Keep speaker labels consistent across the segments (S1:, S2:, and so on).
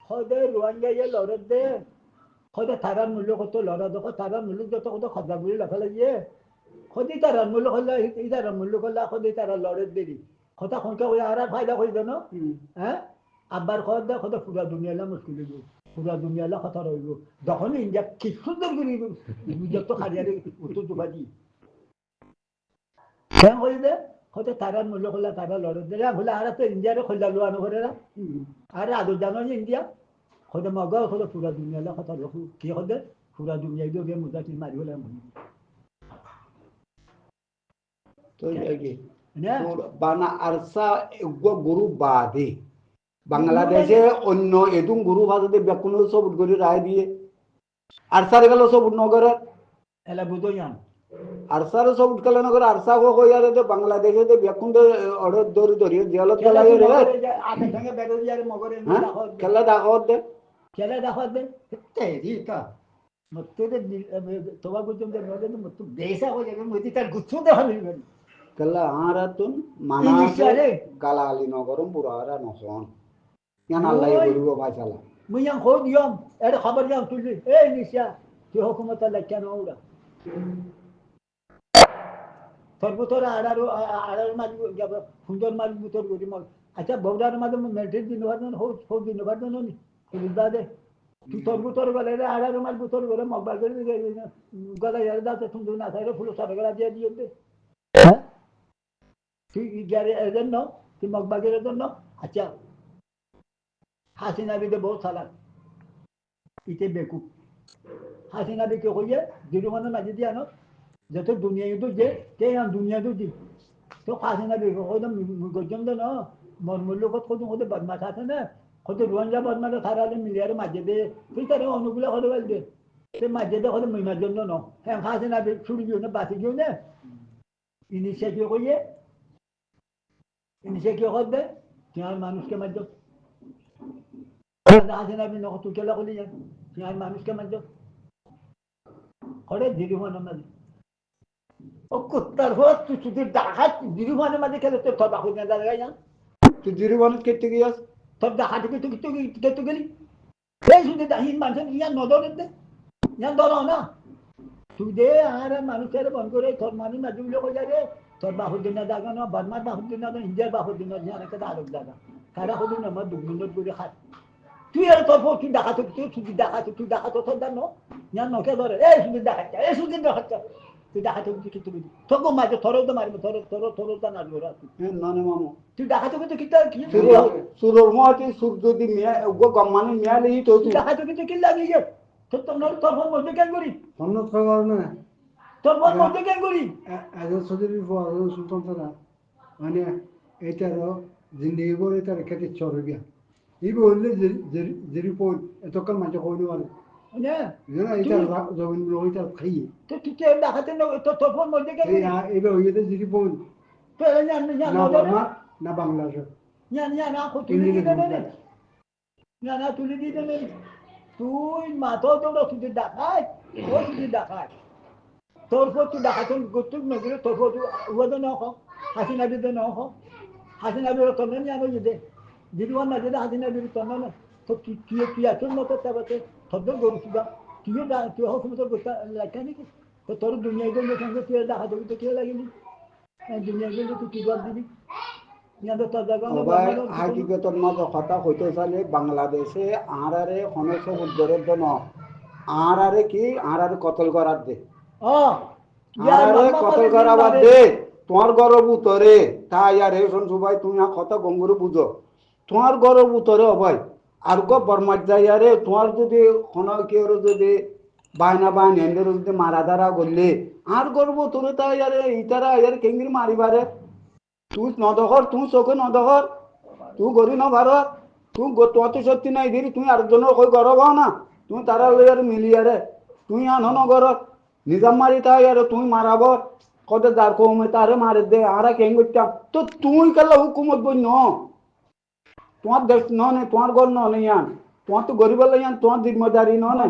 S1: খদে রোয়াঙ্গা ইয়ে লড়ত দে খদে তারার মূল্য কত লড়া দেখো তারার মূল্য যত কত খদা গুলি লেখা লাগিয়ে খদি তারার মূল্য করলে এই তারার মূল্য করলে খদি তারা লড়ত দেরি কথা সংখ্যা করে আর ফায়দা করে দেন হ্যাঁ আব্বার খদ দে খদে পুরা দুনিয়ালা মুশকিল হইব পুরা দুনিয়ালা কথা রইব যখন ইন্ডিয়া কি সুন্দর করে যত খারিয়ারে উত্তর দুবা দি কেন করে দে হয়তো তারার মূল্য করলে তারা লড়ত দিলে বলে আর তো ইন্ডিয়ারে খোলা লোয়ানো করে না আরে আদর জানো যে ইন্ডিয়া খোদে মগা খোদে পুরা দুনিয়ালা কথা রকু কি খোদে পুরা দুনিয়া দিয়ে মুজা কি মারি হলে
S2: তো বানা আরসা গুরু বাদে বাংলাদেশে অন্য এদুম গুরু ভাষাতে ব্যাকুণ সব করে রায় দিয়ে আরসার গেল সব নগরে
S1: এলা বুঝইয়াম
S2: আরসার সব উঠকালে নগর আরসা কইয়ারে তো বাংলাদেশে তো ব্যাকুণ অর্ডার ধরে ধরে জেলত গেলাই রে
S1: আতে সঙ্গে বেরো দিয়ারে মগরে
S2: খেলা দাখত দে
S1: খেলা দাখত দে তেরি কা মতে তোবা গুজম দে নদে মত বেসা হয়ে যাবে মতি তার গুচ্ছু দে হলি
S2: খেলা আরাতুন মানা গালালি নগরম পুরারা নহন ইয়ান আল্লাহ বলিব ভাইসালা
S1: মুইয়ান খো দিয়ম এর খবর দিয়ম তুই এই নিশা তুই হুকুমত লাগান ওরা সর্বতরা আড়ার মাঝে সুন্দর মাঝ বুতর করি মগ আচ্ছা বৌদার মাঝে মেলটির দিন ভার হো দিন ভার নি বুঝা দে তুই সর্বতর গলে রে আড়ার মাঝ বুতর করে মগবার করে গলা ইয়ার দাতে সুন্দর না থাকে ফুল সরগলা দিয়ে দিয়ে দে হ্যাঁ তুই গ্যারে এজন্য তুই মগবাগের জন্য আচ্ছা হাসিনা বিদে বহুত সালাক ইতে বেকুব হাসিনা বিকে হইয়ে দিরুমানের মাঝে দিয়ে আনো যত দুনিয়া তো যে কে আম দুনিয়া তো দি তো হাসিনা বিকে হয়তো গজম দে না মন মূল্য কত কত হতে বদমাশ আছে না কত রোয়াঞ্জা বদমাশ সারালে মিলিয়ার মাঝে দে তুই তার অনুগুলা হতে বল দে সে মাঝে দে হতে মহিমার জন্য ন হ্যাঁ হাসিনা বিকে ছুটি গিয়ে না বাঁচি গিয়ে না ইনিশে কি হইয়ে ইনিশে কি হতে তোমার মানুষকে মাঝে হাসিনা বিকে তুই কেলা করলি যান তোমার মানুষকে মাঝে করে দিরুমানের মাঝে ও কুত্তার হোক তুই শুধু ডাকাত দিরুমানের মাঝে খেলে তোর থর বাকুর না জায়গায় যান
S2: তুই জিরুবানত কেটে গিয়াস
S1: তোর ডাকাত তুই গেলি এই শুধু দাহিন মানুষ ইয়ান নজরের দে ইয়ান ধরো না তুই দে আর মানুষের বন্ধ করে তোর মানুষ মাঝে উল্লেখ হয়ে যাবে তোর বাহুর দিন জায়গা না বদমার বাহুর দিন ইন্ডিয়ার বাহুর দিন একটা আলোক জায়গা তারা হদিন আমার 2 মিনিট করে খায় তুই আর তোর তুই ডাকাত তুই ডাকাত তোর জানো ইয়ান নকে ধরে এই শুধু ডাকাত এই শুধু ডাকাত তুই ডাকাত কিন্তু তোকে মাঝে থরও তো মারবে থরও তো না জোরা
S2: ননে মামু
S1: তুই ডাকাত কিন্তু কি
S2: সুরর মতি সুর যদি মিয়া গো গম্মানে মিয়া লই তো
S1: তুই ডাকাত কিন্তু কি লাগি গে তোর ফোন মধ্যে কেন করি
S3: হন্নত খবর না
S1: তোর ফোন মধ্যে কেন করি
S3: আজ সদরি ফর সুলতান তারা মানে এটারও জিন্দগি বলে তার খেতে চড়ে গিয়া এই বললে জেরি পয় এতকাল মাঝে কইলো মানে
S1: না
S3: না এটা জমিন লই তার খাইয়ে
S1: তো তুই কে ডাকাতে তোর ফোন মধ্যে কেন
S3: এই এবে হইতে জেরি পয়
S1: তো
S3: না বাংলাদেশ
S1: না তুলি দিতে না তুলি দিতে তুই মাথা তো শুধু ডাকাত ও শুধু ডাকাত তোর পর তুই ডাকাত গোত্তুক নগরে তোর পর তুই উয়াদে না হোক হাসিনা দিতে না হোক হাসিনা বির তোর না আনো যদি দিদিওয়ান না যদি হাসিনা বির তোর না তো কি আচরণ মতো তাবাতে তোর গরু সুদা তুই হোক মতো গোত্তা লাগে নাকি তো তোর দুনিয়া গেলে সঙ্গে তুই ডাকাত তো কি লাগেনি দুনিয়া গেলে তুই কি জবাব দিবি
S2: হাকিকতর মতো কথা হইতে চালে বাংলাদেশে আঁরারে হনস উদ্ধারের জন্য আঁরারে কি আঁরারে কতল করার দে আঁরারে কতল করাবার দে তোমার গরব উতরে তাই আর এই শুনছু ভাই তুমি কথা গঙ্গুরে বুঝো তোমার গরব উতরে ভাই আর গো বর্মার যাইয়ারে তোমার যদি কোন কেউ যদি বায়না এন্ডের যদি মারা ধারা করলে আর গর্ব তোরে তাই আরে ইতারা ইয়ার কেঙ্গির মারিবারে তুই নদখর তুই চোখে নদখর তুই গরি ন ভারত তুই তোতে সত্যি নাই দিলি তুই আরেকজনের কই গরব হও না তুই তারা লইয়ার মিলিয়ারে তুই আনো নগরত নিজাম মারি তাই আরে তুই মারাব কত যার কমে তারে মারে দে আরা কেন করতাম তো তুই কালা হুকুমত বই ন তোমার দেশ ন নে তোমার ঘর ন নেই আন তোমার তো গরিব লাইয়ান তোমার জিম্মেদারি ন না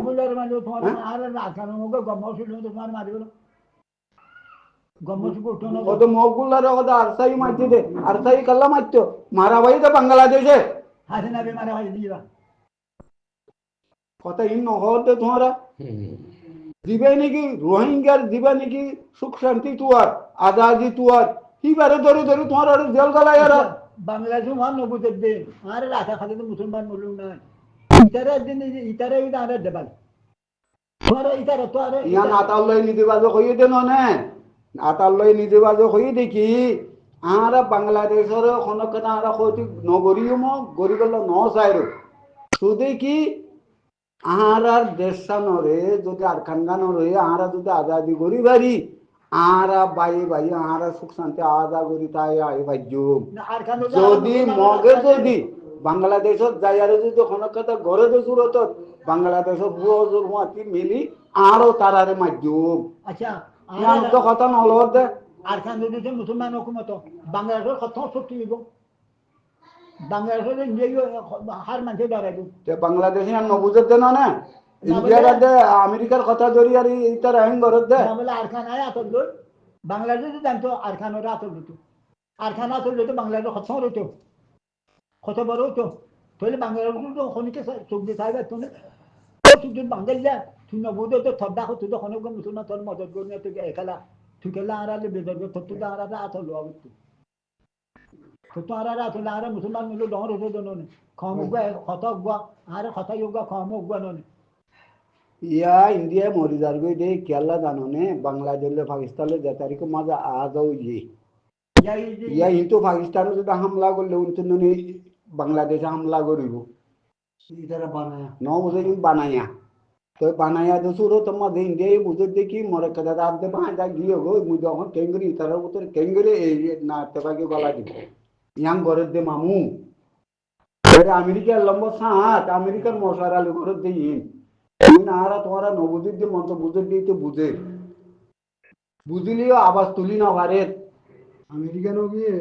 S2: কত মহকুল্লারে কত আরসাই মারতে দে আরসাই কাল্লা মারতো মারা ভাই তো বাংলাদেশে
S1: হাসিনা মারা ভাই দিবা
S2: কথা ইন নহতে তোমরা দিবে নাকি রোহিঙ্গার দিবে নাকি সুখ শান্তি তুয়ার আজাদি তুয়ার হিবারে ধরে ধরে তোমার আর জেল গলায় আর
S1: বাংলাদেশ মান নবুদের দিন আর রাখা খালি তো মুসলমান বলুন না ইতারে দিন ইতারে ইতারে দেবাল তোমার ইতারে তো আর
S2: ইয়ান আতাল্লাই নিদিবাজো হইয়ে দেন না আতাল্লাই নিদিবাজো হইয়ে দেখি আরা বাংলাদেশের খনকনা আরা হইতে নগরীয় ম গরিবল ন চাইরো শুধু কি আহারার দেশানরে যদি আরখানগানরে আহারা যদি আজাদি করি বাড়ি আহারা বাই বাই আহারা সুখ শান্তি আজা করি তাই আই ভাজ্যুম যদি মগে যদি বাংলাদেশত যাইয়ারে যদি কোনো কথা ঘরে যে সুরত বাংলাদেশত বুয়জুর হুয়াতি মিলি আরো তারারে মাধ্যম
S1: আচ্ছা
S2: ইয়ান তো কথা নলর দে
S1: আর খান যদি মুসলমান হুকুমত বাংলাদেশের কত শক্তি দিব বাংলাদেশের ইন্ডিয়া হার মানুষে দাঁড়াইব
S2: তে বাংলাদেশে আর নবুজত দেন না ইন্ডিয়ার দে আমেরিকার কথা ধরি আর ইতার আইন ঘরত দে
S1: বলে আর খান আয় আতর লই বাংলাদেশে জানতো আর খানের আতর লইতো আর খান আতর লইতো বাংলাদেশের কত রইতো কত বড় হইতো তাহলে বাংলাদেশ তো খনিকে চোখ দিয়ে চাইবে তুমি তুই বাঙালিয়া তুই নবুদে তো থদ্দা হতো তো খনক মুসলমান তোর মদত করি না তুই একালা তুই কেলা আড়ালে বেদর তো তুই আড়ালে আতর লওয়া হতো তো আড়ালে আতর আড়া মুসলমান মিলে ডর হতো দোনো খাম উগা কত উগা আরে কত উগা খাম উগা ননে
S2: ইয়া ইন্ডিয়া মরি যার গই দে কেলা জানোনে বাংলাদেশে পাকিস্তানে যে তারিখ মাজা আজও ইয়া কিন্তু পাকিস্তানে যদি হামলা করলে উনতনে বাংলাদেশে হামলা করিব
S3: ইতারা বানায়
S2: ন বুঝে বানাইয়া তো বানাইয়া তো শুরু তোমার ইন্ডিয়া বুঝে দেখি মরে কথা রাত দে পাঁচ যা গিয়ে গো মুই যখন কেঙ্গরি তার উত্তর কেঙ্গরি এই না তেবাকে গলা দিব ইয়াং ঘরের দে মামু আমেরিকার লম্বা সাত আমেরিকার মশার আলু ঘরের দিন আরা তোমারা নবুদ্দিন যে মন্ত্র বুঝে দিতে বুঝে বুঝলিও আওয়াজ তুলি না ভারে
S3: আমেরিকানও গিয়ে